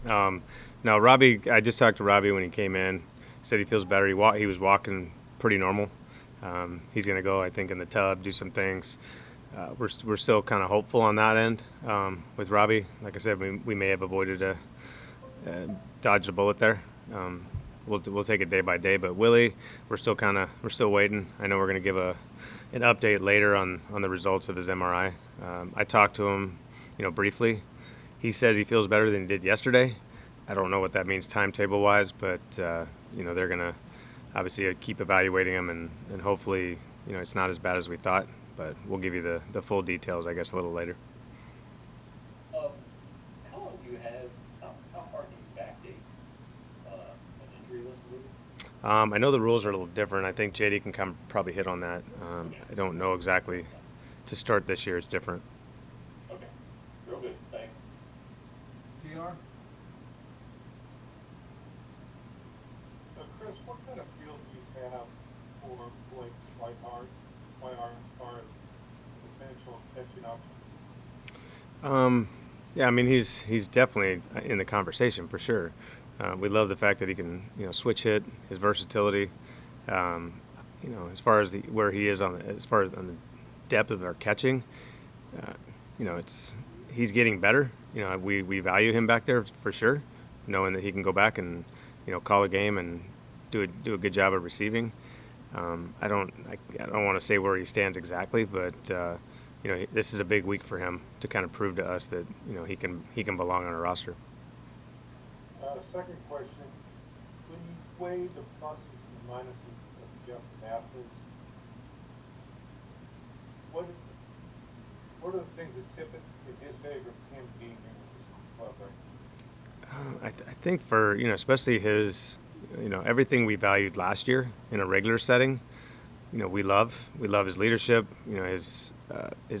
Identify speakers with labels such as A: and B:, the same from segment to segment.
A: No, Robbie. I just talked to Robbie when he came in. Said he feels better. He was walking pretty normal. He's gonna go, I think, in the tub, do some things. We're still kind of hopeful on that end with Robbie. Like I said, we may have avoided dodged a bullet there. We'll take it day by day. But Willie, we're still waiting. I know we're gonna give an update later on the results of his MRI. I talked to him, briefly. He says he feels better than he did yesterday. I don't know what that means timetable wise, but they're gonna obviously keep evaluating him, and hopefully it's not as bad as we thought. But we'll give you the full details, I guess, a little later.
B: Um, how long do you have? How far can you backdate an injury list leave?
A: I know the rules are a little different. I think JD can probably hit on that.
B: Okay.
A: I don't know exactly. To start this year, it's different.
B: Okay. Real good. Thanks.
C: TR?
D: Chris, what kind of feel do you have for Blake's right arm as far as potential catching up?
A: Yeah, I mean he's definitely in the conversation for sure. We love the fact that he can switch hit, his versatility. Um, as far as where he is as far as on the depth of our catching, uh, it's he's getting better. We value him back there for sure, knowing that he can go back and call a game and do a good job of receiving. I don't want to say where he stands exactly, but this is a big week for him to kind of prove to us that he can belong on a roster.
D: Second question, when you weigh the pluses and minuses of Jeff Mathis, what what are the things that tip it in his favor of him being here with this club right
A: I think for especially his everything we valued last year in a regular setting, we love his leadership, his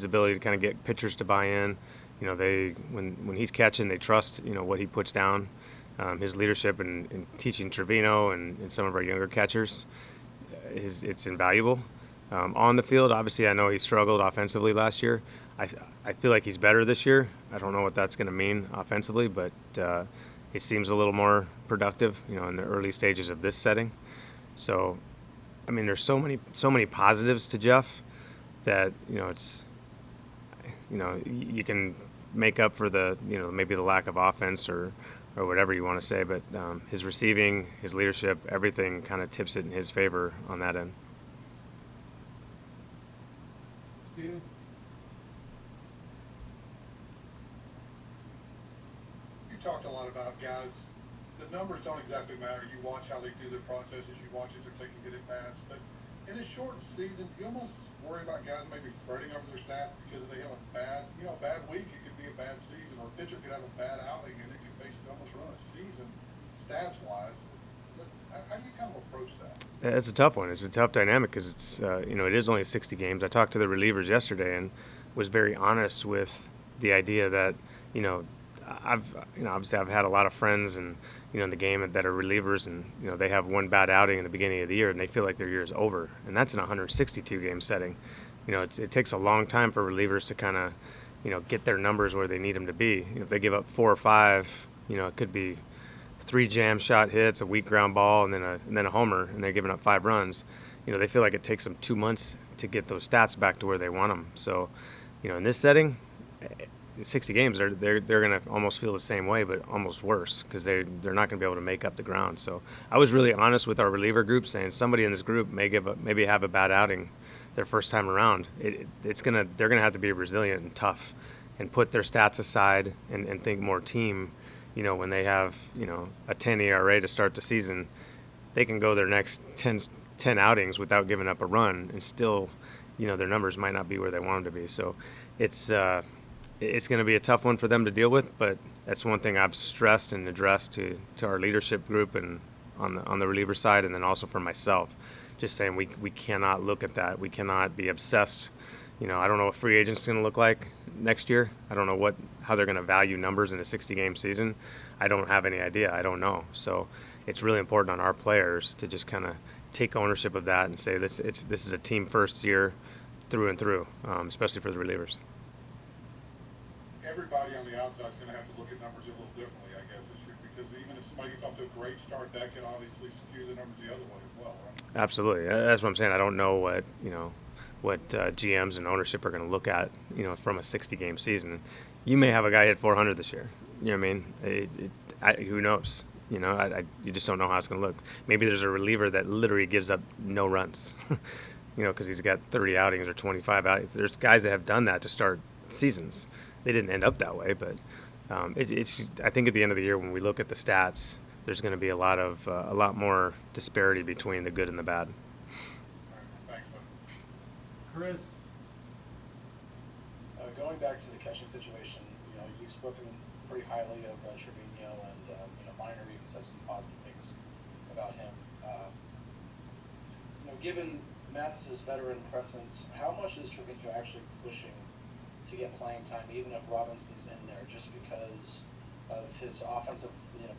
A: ability to kind of get pitchers to buy in. They when he's catching, they trust what he puts down. His leadership in teaching Trevino and some of our younger catchers, it's invaluable. On the field, obviously, I know he struggled offensively last year. I feel like he's better this year. I don't know what that's going to mean offensively, but he seems a little more productive, in the early stages of this setting. So, I mean, there's so many positives to Jeff that it's you can make up for the maybe the lack of offense or whatever you want to say, but his receiving, his leadership, everything kind of tips it in his favor on that end.
C: Steven?
E: You talked a lot about guys. The numbers don't exactly matter. You watch how they do their processes. You watch if they're taking good at bats. But in a short season, you almost worry about guys maybe fretting over their stats because if they have a bad week, it could be a bad season, or a pitcher could have a bad outing and it could basically almost run a season stats-wise. How do you kind of approach that?
A: It's a tough one. It's a tough dynamic because it is only 60 games. I talked to the relievers yesterday and was very honest with the idea that obviously I've had a lot of friends and in the game that are relievers, and they have one bad outing in the beginning of the year and they feel like their year is over, and that's in a 162 game setting. It takes a long time for relievers to kind of get their numbers where they need them to be. If they give up 4 or 5, it could be 3 jam shot hits, a weak ground ball, and then a homer, and they're giving up 5 runs. They feel like it takes them 2 months to get those stats back to where they want them. So, in this setting, 60 games, they're going to almost feel the same way, but almost worse because they're not going to be able to make up the ground. So I was really honest with our reliever group, saying somebody in this group maybe have a bad outing their first time around. They're going to have to be resilient and tough, and put their stats aside and think more team. When they have a 10 ERA to start the season, they can go their next 10 outings without giving up a run, and still, their numbers might not be where they want them to be. So it's going to be a tough one for them to deal with, but that's one thing I've stressed and addressed to our leadership group and on the reliever side, and then also for myself, just saying we cannot look at that. We cannot be obsessed. I don't know what free agents going to look like next year. I don't know how they're going to value numbers in a 60-game season. I don't have any idea. I don't know. So it's really important on our players to just kind of take ownership of that and say this is a team first year through and through, especially for the relievers.
E: Everybody on the outside is going to have to look at numbers a little differently, I guess, as you're somebody gets off to a great start, that can obviously skew the numbers the other way as well, right?
A: Absolutely. That's what I'm saying. I don't know what GMs and ownership are going to look at, from a 60-game season. You may have a guy hit 400 this year. You know what I mean? Who knows? You just don't know how it's going to look. Maybe there's a reliever that literally gives up no runs, because he's got 30 outings or 25 outings. There's guys that have done that to start seasons. They didn't end up that way, but I think at the end of the year when we look at the stats, there's going to be a lot more disparity between the good and the bad.
E: All right, thanks, bud.
C: Chris,
F: Going back to the catching situation, you've spoken pretty highly of Trevino, and Minor even says some positive things about him. Given Mathis's veteran presence, how much is Trevino actually pushing to get playing time, even if Robinson's in there, just because of his offensive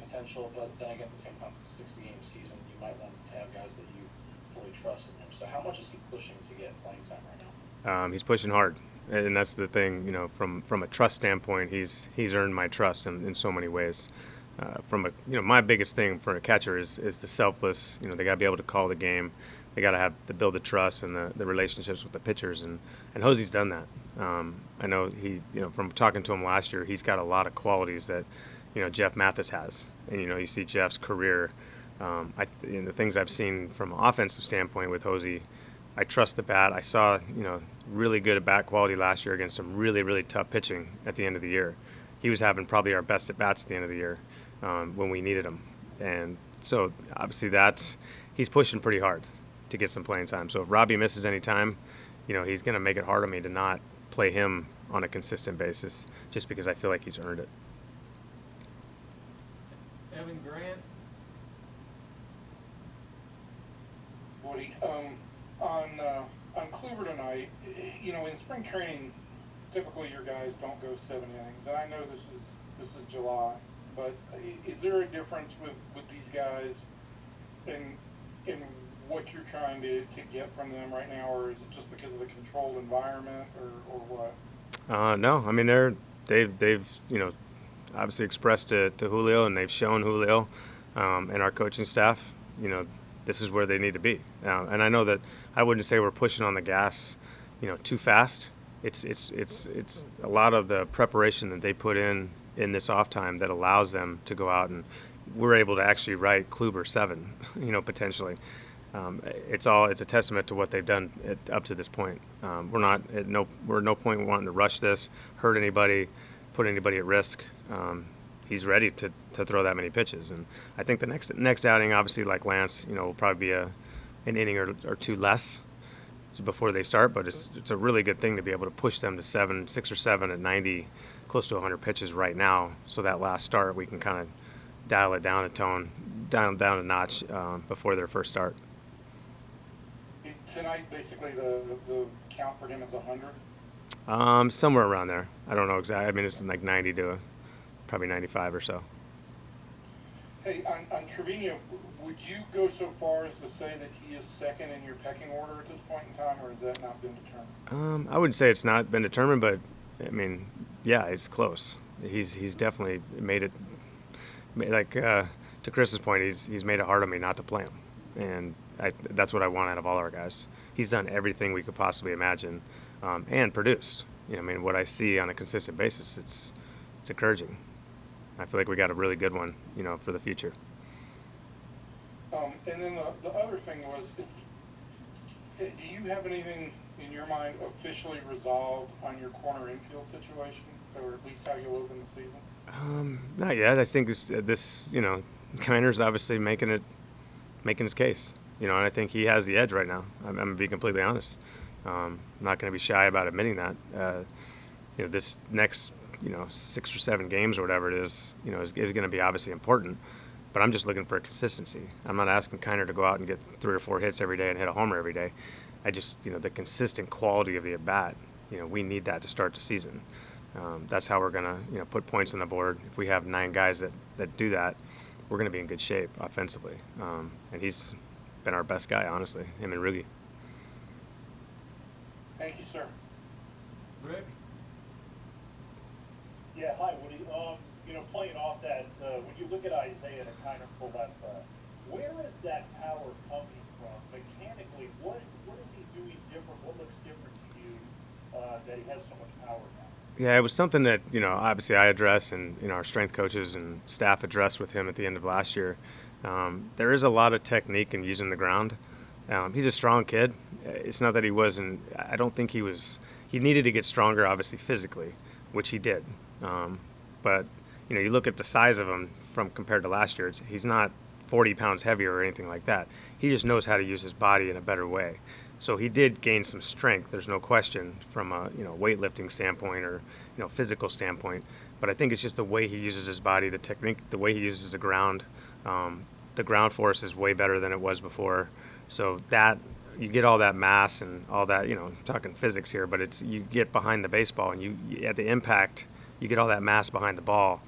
F: potential? But then again, at the same time, it's a 60-game season. You might want to have guys that you fully trust in him. So how much is he pushing to get playing time right now?
A: He's pushing hard, and that's the thing. From a trust standpoint, he's earned my trust in so many ways. My biggest thing for a catcher is the selfless. They got to be able to call the game. They got to build the trust and the relationships with the pitchers, and Hosey's done that. I know he, from talking to him last year, he's got a lot of qualities that, Jeff Mathis has, and you see Jeff's career. The things I've seen from an offensive standpoint with Hosey, I trust the bat. I saw, really good at bat quality last year against some really, really tough pitching at the end of the year. He was having probably our best at bats at the end of the year when we needed him, and so obviously he's pushing pretty hard to get some playing time. So if Robbie misses any time, he's going to make it hard on me to not play him on a consistent basis, just because I feel like he's earned it.
C: Evan Grant,
D: Woody, on Kluber tonight, in spring training, typically your guys don't go 7 innings. And I know this is July, but is there a difference with these guys in what you're trying to get from them right now, or is it just because of the controlled environment, or what?
A: No, I mean they've obviously expressed to Julio, and they've shown Julio and our coaching staff, this is where they need to be. And I know that I wouldn't say we're pushing on the gas, too fast. It's a lot of the preparation that they put in this off time that allows them to go out, and we're able to actually write Kluber 7, potentially. It's a testament to what they've done up to this point. We're at no point wanting to rush this, hurt anybody, put anybody at risk. He's ready to throw that many pitches, and I think the next outing, obviously, like Lance, will probably be an inning or two less before they start. But it's a really good thing to be able to push them to 6 or 7 at 90, close to 100 pitches right now. So that last start, we can kind of dial it down down a notch before their first start.
D: Tonight, basically, the count for him is 100?
A: Somewhere around there. I don't know exactly. I mean, it's like 90 to probably 95 or so.
D: Hey, on Trevino, would you go so far as to say that he is second in your pecking order at this point in time, or has that not been determined?
A: I wouldn't say it's not been determined, but I mean, yeah, it's close. He's definitely made it. Like to Chris's point, he's made it hard on me not to play him, and that's what I want out of all our guys. He's done everything we could possibly imagine, and produced. What I see on a consistent basis, it's encouraging. I feel like we got a really good one, for the future.
D: And then the other thing was, do you have anything in your mind officially resolved on your corner infield situation, or at least how you'll open the season?
A: Not yet. I think this Kiner's obviously making his case. And I think he has the edge right now. I'm going to be completely honest. I'm not going to be shy about admitting that. This next, 6 or 7 games or whatever it is, is going to be obviously important. But I'm just looking for consistency. I'm not asking Kiner to go out and get 3 or 4 hits every day and hit a homer every day. I just, the consistent quality of the at-bat, we need that to start the season. That's how we're going to, put points on the board. If we have 9 guys that do that, we're going to be in good shape offensively. And he's been our best guy, honestly, him and Rugi.
D: Thank you, sir.
C: Rick,
B: Yeah, hi, Woody. playing off that, when you look at Isiah Kiner-Falefa, where is that power coming from? Mechanically, what is he doing different? What looks different to you that he has so much power now?
A: Yeah, it was something that, obviously I addressed and, our strength coaches and staff addressed with him at the end of last year. There is a lot of technique in using the ground. He's a strong kid. It's not that he wasn't, I don't think he needed to get stronger, obviously, physically, which he did. But, you look at the size of him from compared to last year, he's not 40 pounds heavier or anything like that. He just knows how to use his body in a better way. So he did gain some strength, there's no question, from a weightlifting standpoint or physical standpoint. But I think it's just the way he uses his body, the technique, the way he uses the ground. The ground force is way better than it was before. So that you get all that mass and all that. I'm talking physics here, but it's you get behind the baseball and you at the impact you get all that mass behind the ball.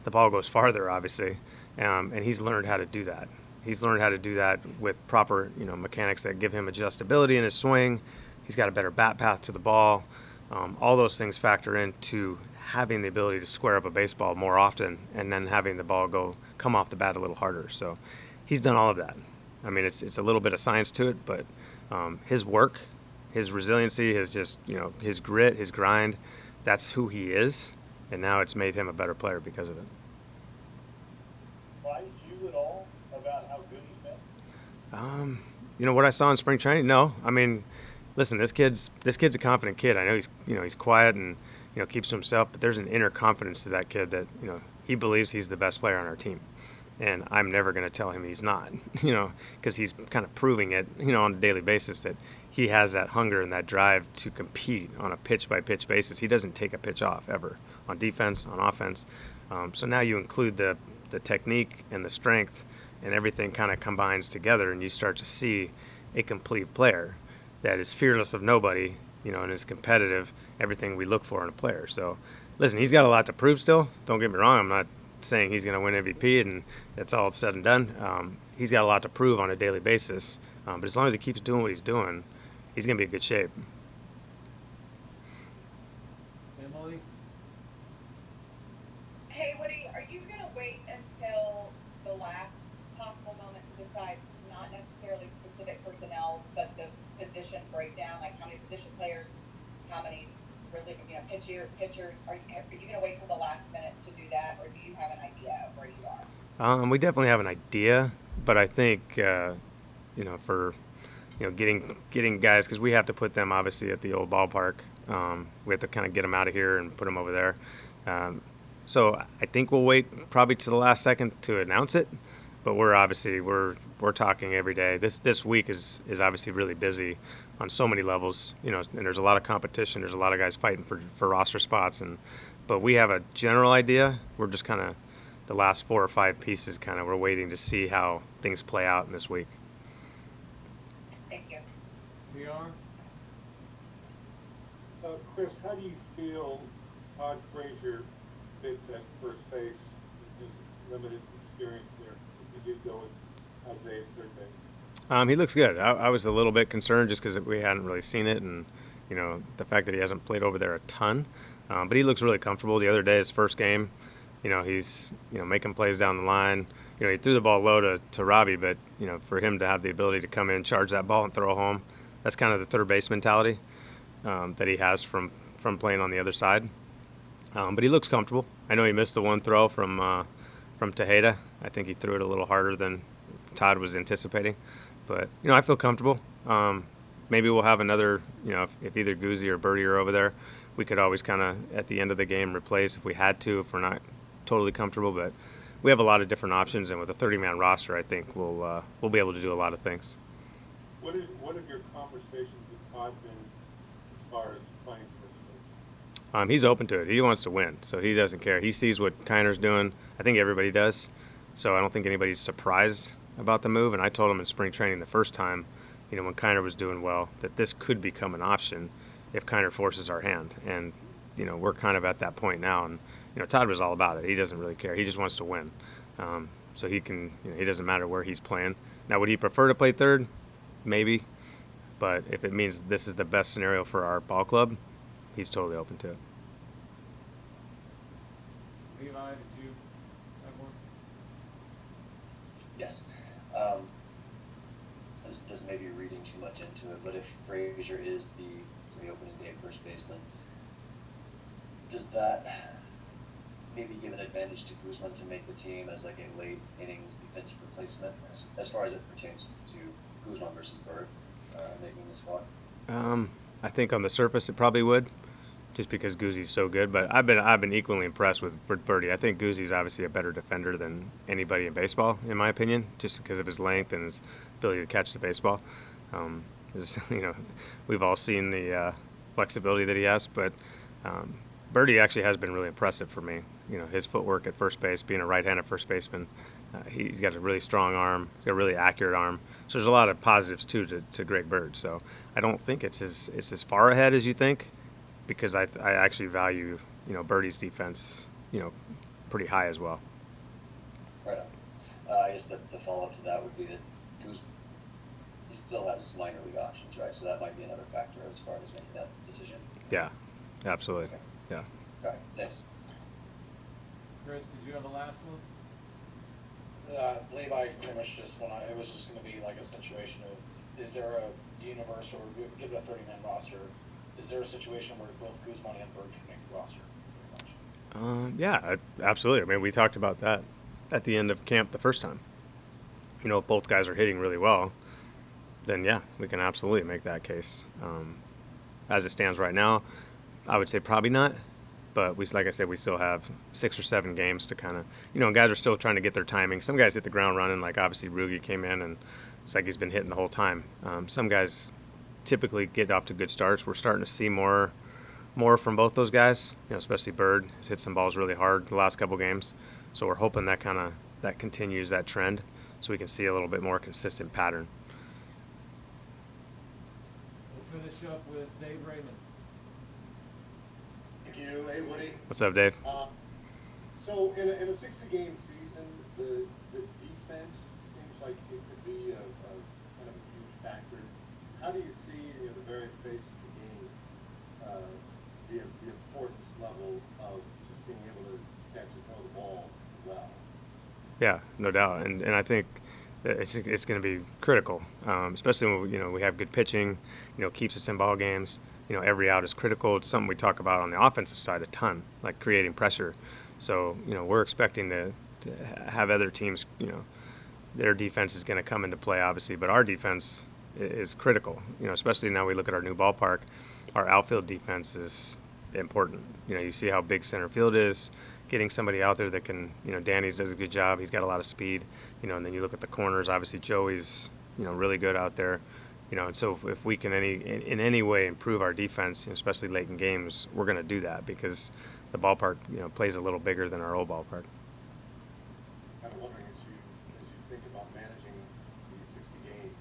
A: The ball goes farther, obviously, and he's learned how to do that. He's learned how to do that with proper, mechanics that give him adjustability in his swing. He's got a better bat path to the ball. All those things factor into having the ability to square up a baseball more often and then having the ball come off the bat a little harder. So he's done all of that. I mean, it's a little bit of science to it, but his work, his resiliency, his grit, his grind, that's who he is. And now it's made him a better player because of it.
B: Surprised you at all about how good he's been?
A: What I saw in spring training? No. I mean, listen, this kid's a confident kid. I know he's quiet and keeps to himself, but there's an inner confidence to that kid that he believes he's the best player on our team, and I'm never going to tell him he's not. Because he's kind of proving it on a daily basis that he has that hunger and that drive to compete on a pitch by pitch basis. He doesn't take a pitch off ever on defense, on offense. So now you include the technique and the strength, and everything kind of combines together, and you start to see a complete player that is fearless of nobody, and is competitive, everything we look for in a player. So, listen, he's got a lot to prove still. Don't get me wrong. I'm not saying he's going to win MVP and that's all said and done. He's got a lot to prove on a daily basis. But as long as he keeps doing what he's doing, he's going to be in good shape.
C: Emily?
G: Hey, Woody, are you going to wait until the last possible moment to decide not necessarily specific personnel, but the position breakdown, like how many position players, how many really, pitchers? Are you going to wait till the last minute to do that, or do you have an idea of where you are?
A: We definitely have an idea, but I think, for getting guys, because we have to put them obviously at the old ballpark. We have to kind of get them out of here and put them over there. So I think we'll wait probably to the last second to announce it, but we're talking every day. This week is obviously really busy on so many levels, and there's a lot of competition. There's a lot of guys fighting for roster spots, but we have a general idea. We're just kind of the last 4 or 5 pieces. We're waiting to see how things play out in this week.
G: Thank you.
C: TR?
H: Chris, how do you feel Todd Frazier fits at first base with his limited experience there? If you did go with Isiah at third base.
A: He looks good. I was a little bit concerned just because we hadn't really seen it, and the fact that he hasn't played over there a ton. But he looks really comfortable. The other day, his first game, he's making plays down the line. He threw the ball low to Robbie, but for him to have the ability to come in, charge that ball, and throw home, that's kind of the third base mentality that he has from playing on the other side. But he looks comfortable. I know he missed the one throw from Tejeda. I think he threw it a little harder than Todd was anticipating. But, I feel comfortable. Maybe we'll have another, if either Guzzi or Birdie are over there, we could always kind of, at the end of the game, replace if we had to, if we're not totally comfortable. But we have a lot of different options, and with a 30-man roster, I think we'll be able to do a lot of things.
H: What have your conversations with Todd been as far as playing first base?
A: He's open to it. He wants to win, so he doesn't care. He sees what Kiner's doing. I think everybody does. So I don't think anybody's surprised about the move. And I told him in spring training the first time, when Kiner was doing well, that this could become an option if Kiner forces our hand. And, we're kind of at that point now. And, Todd was all about it. He doesn't really care. He just wants to win. So he can, he doesn't matter where he's playing. Now, would he prefer to play third? Maybe. But if it means this is the best scenario for our ball club, he's totally open to it.
C: Levi? side, did you have one?
I: Yes. This may be reading too much into it, but if Frazier is the opening day first baseman, does that maybe give an advantage to Guzman to make the team as like a late innings defensive replacement as far as it pertains to Guzman versus Bird making the squad?
A: I think on the surface it probably would, just because Guzzi's so good. But I've been equally impressed with Birdie. I think Guzzi's obviously a better defender than anybody in baseball, in my opinion, just because of his length and his ability to catch the baseball. We've all seen the flexibility that he has, but Birdie actually has been really impressive for me. His footwork at first base, being a right-handed first baseman, he's got a really strong arm, a really accurate arm. So there's a lot of positives too to Greg Bird. So I don't think it's as far ahead as you think, because I actually value Birdie's defense pretty high as well.
I: Right on. I guess the follow-up to that would be that he still has minor league options, right? So that might be another factor as far as making that decision.
A: Yeah, absolutely.
I: Okay.
A: Yeah.
I: All right, thanks.
C: Chris, did you have a last one?
F: I believe I pretty much it was just going to be like a situation of, is there a universe, or give it a 30-man roster, is there a situation where both Guzman and Bird can make the roster?
A: Yeah, absolutely. I mean, we talked about that at the end of camp the first time. If both guys are hitting really well, then yeah, we can absolutely make that case. As it stands right now, I would say probably not. But like I said, we still have 6 or 7 games to kind of, guys are still trying to get their timing. Some guys hit the ground running, like obviously Rugi came in and it's like he's been hitting the whole time. Some guys typically get off to good starts. We're starting to see more from both those guys, especially Bird has hit some balls really hard the last couple games. So we're hoping that that continues that trend so we can see a little bit more consistent pattern.
C: We'll finish up with Dave Raymond.
E: Thank you. Hey, Woody.
A: What's up, Dave?
E: So in a 60-game season, the defense seems like it could be a kind of a huge factor. How do you see the various phases of the game, the importance level of just being able to catch and throw the ball well?
A: Yeah, no doubt, and I think it's going to be critical, especially when we have good pitching. Keeps us in ball games. Every out is critical. It's something we talk about on the offensive side a ton, like creating pressure. So we're expecting to have other teams. Their defense is going to come into play, obviously, but our defense is critical. Especially now we look at our new ballpark. Our outfield defense is important. You see how big center field is. Getting somebody out there that can, Danny does a good job. He's got a lot of speed, and then you look at the corners. Obviously, Joey's, really good out there, and so if we can in any way improve our defense, especially late in games, we're going to do that because the ballpark, plays a little bigger than our old ballpark.
E: I'm wondering, as you think about managing these 60 games,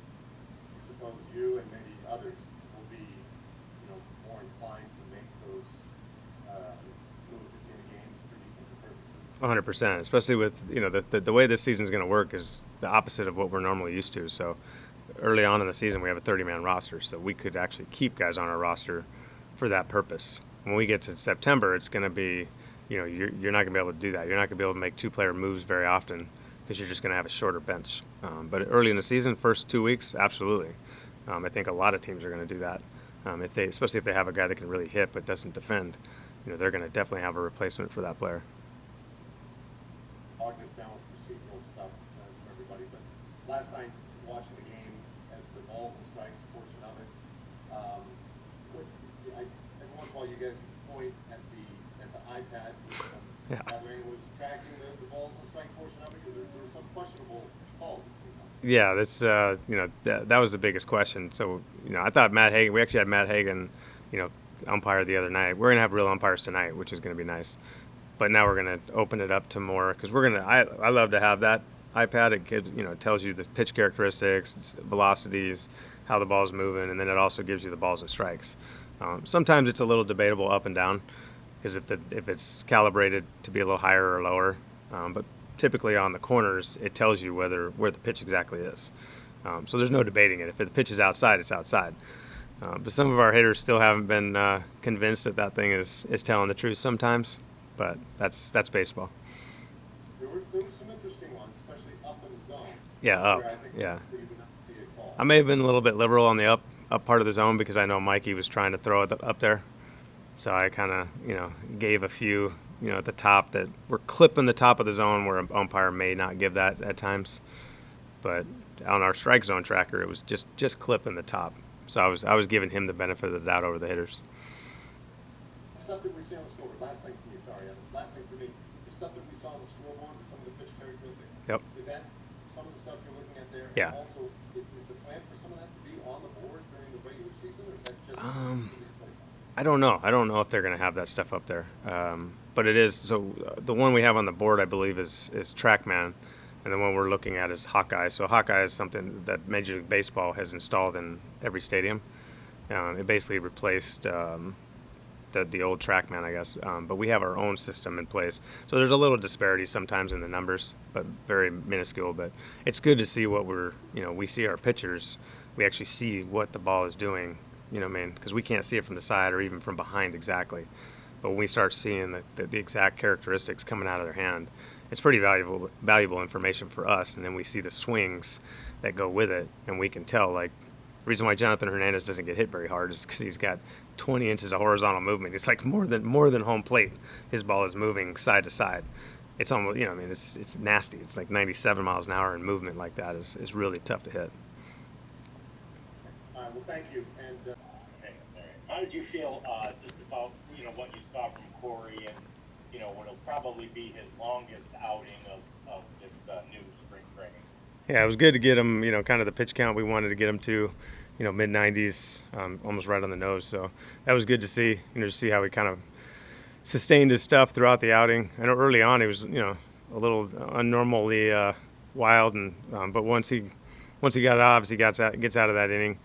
E: you suppose you and maybe others will be, more inclined to make those moves at the end of games for defensive purposes?
A: 100%, especially with the way this season is going to work is the opposite of what we're normally used to. So early on in the season, we have a 30-man roster, so we could actually keep guys on our roster for that purpose. When we get to September, it's going to be, you're not going to be able to do that. You're not going to be able to make 2-player moves very often because you're just going to have a shorter bench. But early in the season, first 2 weeks, absolutely. I think a lot of teams are going to do that. Especially if they have a guy that can really hit but doesn't defend, they're going to definitely have a replacement for that player.
E: Log this down with procedural stuff for everybody, but last night watching the game at the balls and strikes portion of it, every once in a while you guys point at the iPad
A: Yeah.
E: Ring was tracking the balls and strike portion of it because there were some questionable calls it seemed like.
A: Yeah, that's that was the biggest question. So I thought Matt Hagan. We actually had Matt Hagan, umpire the other night. We're gonna have real umpires tonight, which is gonna be nice. But now we're gonna open it up to more because I love to have that iPad. It gives, it tells you the pitch characteristics, velocities, how the ball's moving, and then it also gives you the balls and strikes. Sometimes it's a little debatable up and down because if it's calibrated to be a little higher or lower, but typically on the corners it tells you where the pitch exactly is. So there's no debating it. If the pitch is outside, it's outside. But some of our hitters still haven't been convinced that thing is telling the truth sometimes. But that's baseball. Yeah, up.
E: Where I think
A: Yeah.
E: we would not see it fall.
A: I may have been a little bit liberal on the up part of the zone because I know Mikey was trying to throw it up there. So I kind of, gave a few, at the top that were clipping the top of the zone where an umpire may not give that at times. But on our strike zone tracker, it was just clipping the top. So I was giving him the benefit of the doubt over the hitters.
E: Stuff that we see on the scoreboard. Last thing for me, sorry, Evan. Last thing for me, the stuff that we saw on the scoreboard with some of the pitch characteristics.
A: Yep.
E: Is that some of the stuff you're looking at there?
A: Yeah.
E: And also, is the plan for some of that to be on the board during the regular season, or is that just?
A: I don't know. I don't know if they're going to have that stuff up there. But it is, so the one we have on the board, I believe, is TrackMan. And the one we're looking at is Hawkeye. So Hawkeye is something that Major League Baseball has installed in every stadium. It basically replaced the old TrackMan, I guess. But we have our own system in place. So there's a little disparity sometimes in the numbers, but very minuscule. But it's good to see what we see our pitchers. We actually see what the ball is doing. Because we can't see it from the side or even from behind exactly. But when we start seeing the exact characteristics coming out of their hand, it's pretty valuable information for us. And then we see the swings that go with it, and we can tell, like, the reason why Jonathan Hernandez doesn't get hit very hard is because he's got 20 inches of horizontal movement. It's like more than home plate. His ball is moving side to side. It's almost, it's nasty. It's like 97 miles an hour, and movement like that is really tough to hit.
E: All right, well, thank you. And
B: Okay, all right. How did you feel just about what you saw from Corey and what'll probably be his longest outing of this new spring training?
A: Yeah, it was good to get him, kind of the pitch count we wanted to get him to, mid 90s, almost right on the nose. So that was good to see, to see how he kind of sustained his stuff throughout the outing. I know early on he was, a little unnormally wild, and but once he got it out, obviously gets out of that inning.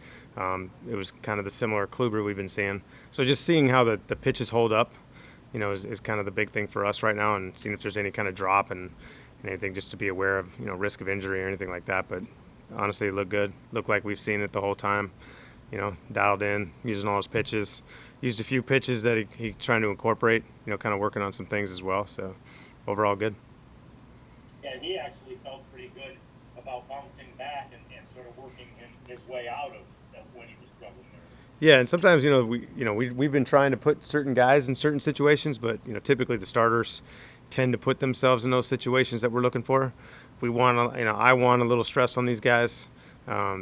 A: It was kind of the similar Kluber we've been seeing. So just seeing how the pitches hold up, is kind of the big thing for us right now, and seeing if there's any kind of drop and anything just to be aware of, risk of injury or anything like that. But honestly, it looked good. Looked like we've seen it the whole time, dialed in, using all his pitches. Used a few pitches that he trying to incorporate, kind of working on some things as well. So overall good.
B: Yeah, he actually felt pretty good about bouncing back and sort of working his way out of when he was struggling there.
A: Yeah, and sometimes we've been trying to put certain guys in certain situations, but typically the starters tend to put themselves in those situations that we're looking for. If we want, I want a little stress on these guys.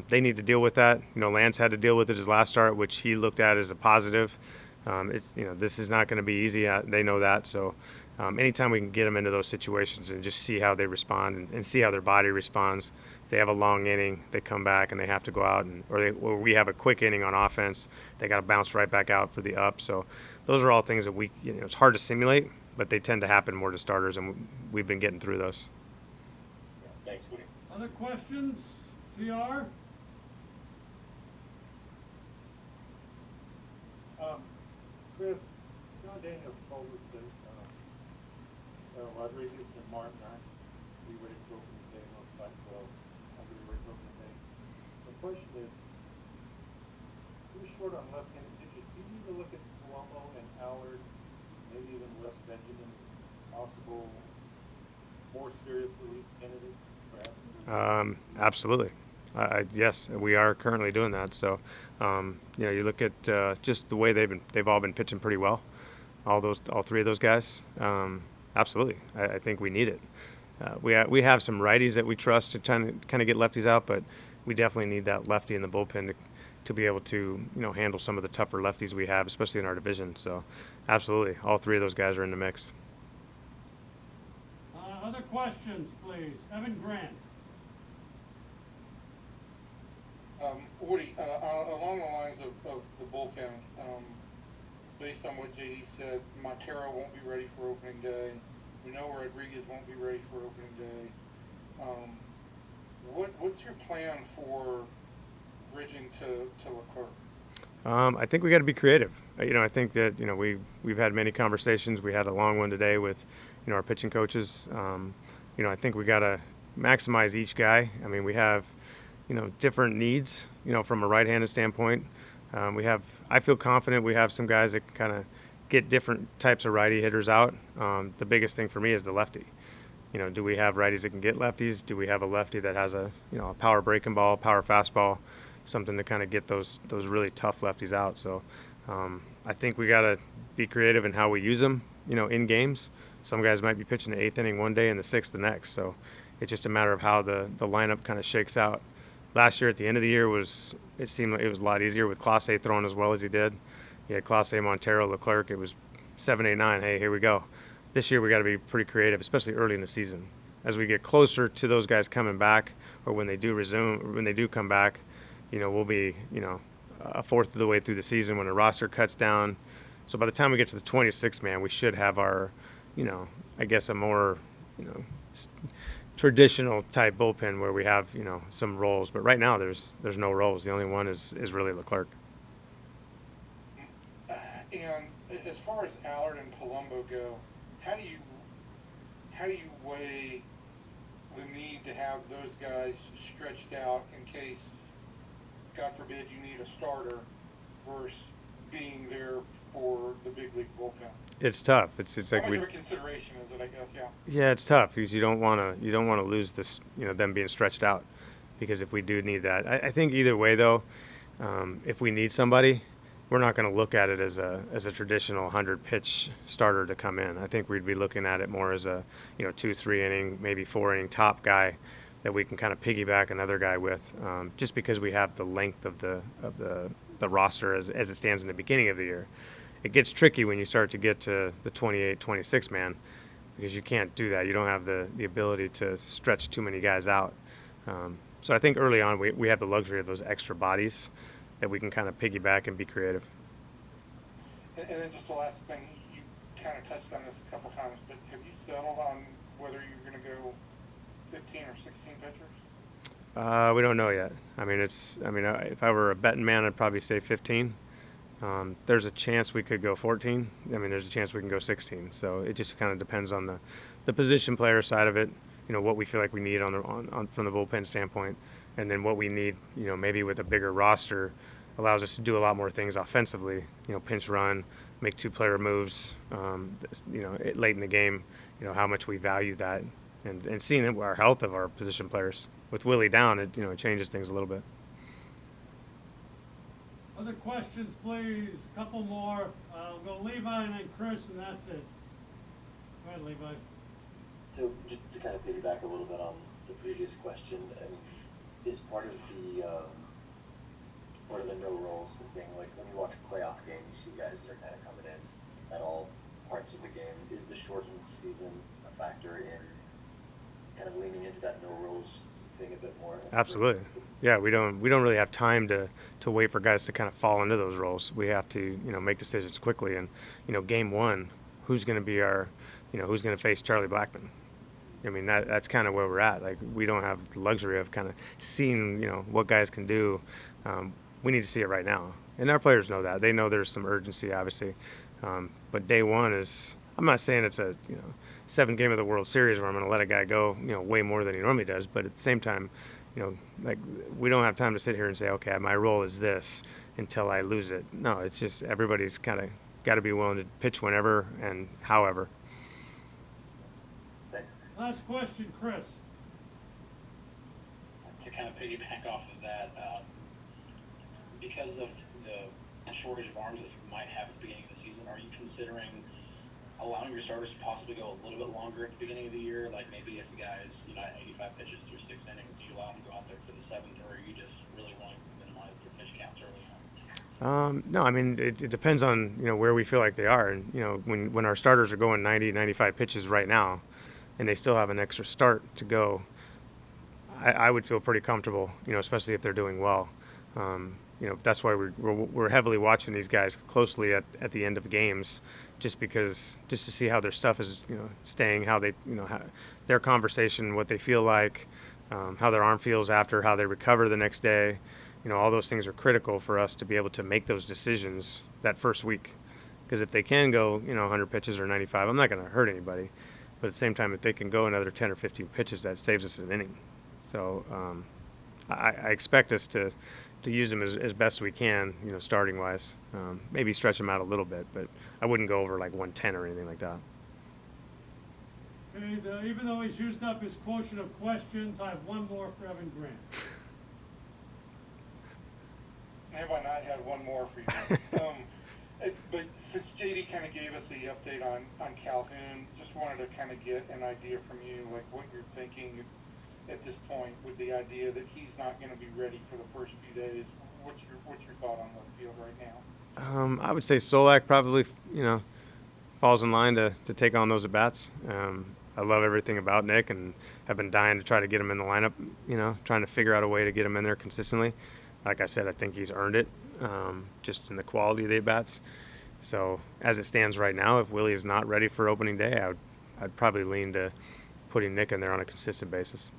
A: They need to deal with that. Lance had to deal with it his last start, which he looked at as a positive. This is not going to be easy. They know that. So anytime we can get them into those situations and just see how they respond and see how their body responds. If they have a long inning, they come back and they have to go out, or we have a quick inning on offense, they got to bounce right back out for the up. So those are all things that it's hard to simulate, but they tend to happen more to starters, and we've been getting through those.
B: Yeah, thanks, Woody.
C: Other questions? CR?
H: Chris, John Daniels told us that Rodriguez and Martin aren't be ready for opening day, most likely. Well, I'll be ready for opening day. The question is, who's short on left-handed pitchers? Do you need to look at Colombo and Allard, maybe even Wes Benjamin, possible more serious relief candidates, perhaps?
A: Absolutely. Yes, we are currently doing that. So, you look at just the way they've all been pitching pretty well. All three of those guys. Absolutely, I think we need it. We have some righties that we trust to try to kind of get lefties out, but we definitely need that lefty in the bullpen to be able to handle some of the tougher lefties we have, especially in our division. So, absolutely, all three of those guys are in the mix.
C: Other questions, please. Evan Grant.
D: Woody, along the lines of the bullpen, based on what JD said, Montero won't be ready for opening day. We know Rodriguez won't be ready for opening day. What's your plan for bridging to Leclerc?
A: I think we got to be creative. I think that we've had many conversations. We had a long one today with our pitching coaches. I think we got to maximize each guy. I mean, we have different needs. From a right-handed standpoint, I feel confident we have some guys that kind of get different types of righty hitters out. The biggest thing for me is the lefty. Do we have righties that can get lefties? Do we have a lefty that has a a power breaking ball, power fastball, something to kind of get those really tough lefties out? So I think we got to be creative in how we use them, in games. Some guys might be pitching the 8th inning one day and the 6th the next. So it's just a matter of how the lineup kind of shakes out. Last year at the end of the year it seemed like it was a lot easier with Clase throwing as well as he did. You had Clase, Montero, Leclerc. It was 7, 8, 9. Hey, here we go. This year we got to be pretty creative, especially early in the season. As we get closer to those guys coming back, or when they do come back, we'll be a fourth of the way through the season when the roster cuts down. So by the time we get to the 26th man, we should have our, I guess a more, traditional type bullpen where we have some roles. But right now there's no roles. The only one is really Leclerc.
D: And as far as Allard and Palumbo go, how do you weigh the need to have those guys stretched out in case, God forbid, you need a starter versus being there for the big league bullpen?
A: It's tough. It's like
D: how much of a consideration is it? I guess, yeah.
A: Yeah, it's tough because you don't want to lose this, them being stretched out, because if we do need that, I think either way though, if we need somebody, we're not going to look at it as a traditional 100 pitch starter to come in. I think we'd be looking at it more as a 2-3 inning, maybe 4 inning top guy that we can kind of piggyback another guy with, just because we have the length of the roster as it stands in the beginning of the year. It gets tricky when you start to get to the 28, 26 man, because you can't do that. You don't have the ability to stretch too many guys out. So I think early on we have the luxury of those extra bodies that we can kind of piggyback and be creative.
D: And then just the last thing, you kind of touched on this a couple times, but have you settled on whether you're going to go 15 or 16 pitchers?
A: We don't know yet. If I were a betting man, I'd probably say 15. There's a chance we could go 14. There's a chance we can go 16. So it just kind of depends on the position player side of it. What we feel like we need on from the bullpen standpoint, and then what we need, maybe with a bigger roster, allows us to do a lot more things offensively. Pinch run, make 2-player moves. Late in the game, how much we value that, and seeing our health of our position players. With Willie down, it changes things a little bit.
C: Other questions, please? Couple more. We'll go Levi and then Chris, and that's it. Go ahead, Levi.
I: So just to kind of piggyback a little bit on the previous question, is part of the no roles thing, like when you watch a playoff game, you see guys that are kind of coming in at all parts of the game. Is the shortened season a factor in kind of leaning into that no roles thing a bit more?
A: Absolutely. Yeah, we don't really have time to wait for guys to kind of fall into those roles. We have to make decisions quickly. And game one, who's going to be our who's going to face Charlie Blackmon? That's kind of where we're at. Like, we don't have the luxury of kind of seeing what guys can do. We need to see it right now, and our players know that. They know there's some urgency, obviously. But day one is, I'm not saying it's a 7th game of the World Series where I'm going to let a guy go way more than he normally does. But at the same time, like, we don't have time to sit here and say, okay, my role is this until I lose it. No, it's just everybody's kind of got to be willing to pitch whenever and however.
I: Thanks.
C: Last question, Chris.
J: To kind of piggyback off of that, because of the shortage of arms that you might have at the beginning of the season, are you considering allowing your starters to possibly go a little bit longer at the beginning of the year? Like maybe if the guy's, at 85 pitches through 6 innings, do you allow him to go out there for the 7th, or are you just really wanting to minimize their pitch counts early on?
A: No, it depends on where we feel like they are, and when our starters are going 90, 95 pitches right now, and they still have an extra start to go, I would feel pretty comfortable, especially if they're doing well. That's why we're heavily watching these guys closely at the end of games, just to see how their stuff is staying, how they how their conversation, what they feel like, how their arm feels after, how they recover the next day. All those things are critical for us to be able to make those decisions that first week. Because if they can go 100 pitches or 95, I'm not going to hurt anybody. But at the same time, if they can go another 10 or 15 pitches, that saves us an inning. So I expect us to use them as best we can, starting wise. Maybe stretch them out a little bit, but I wouldn't go over like 110 or anything like that.
C: Okay, even though he's used up his quotient of questions, I have one more for Evan Grant.
D: Have I not had one more for you? But since JD kind of gave us the update on Calhoun, just wanted to kind of get an idea from you, like what you're thinking at this point with the idea that he's not going to be ready for the first few days. What's your thought on the field right now?
A: I would say Solak probably, falls in line to take on those at-bats. I love everything about Nick and have been dying to try to get him in the lineup, trying to figure out a way to get him in there consistently. Like I said, I think he's earned it just in the quality of the at-bats. So as it stands right now, if Willie is not ready for opening day, I'd probably lean to putting Nick in there on a consistent basis.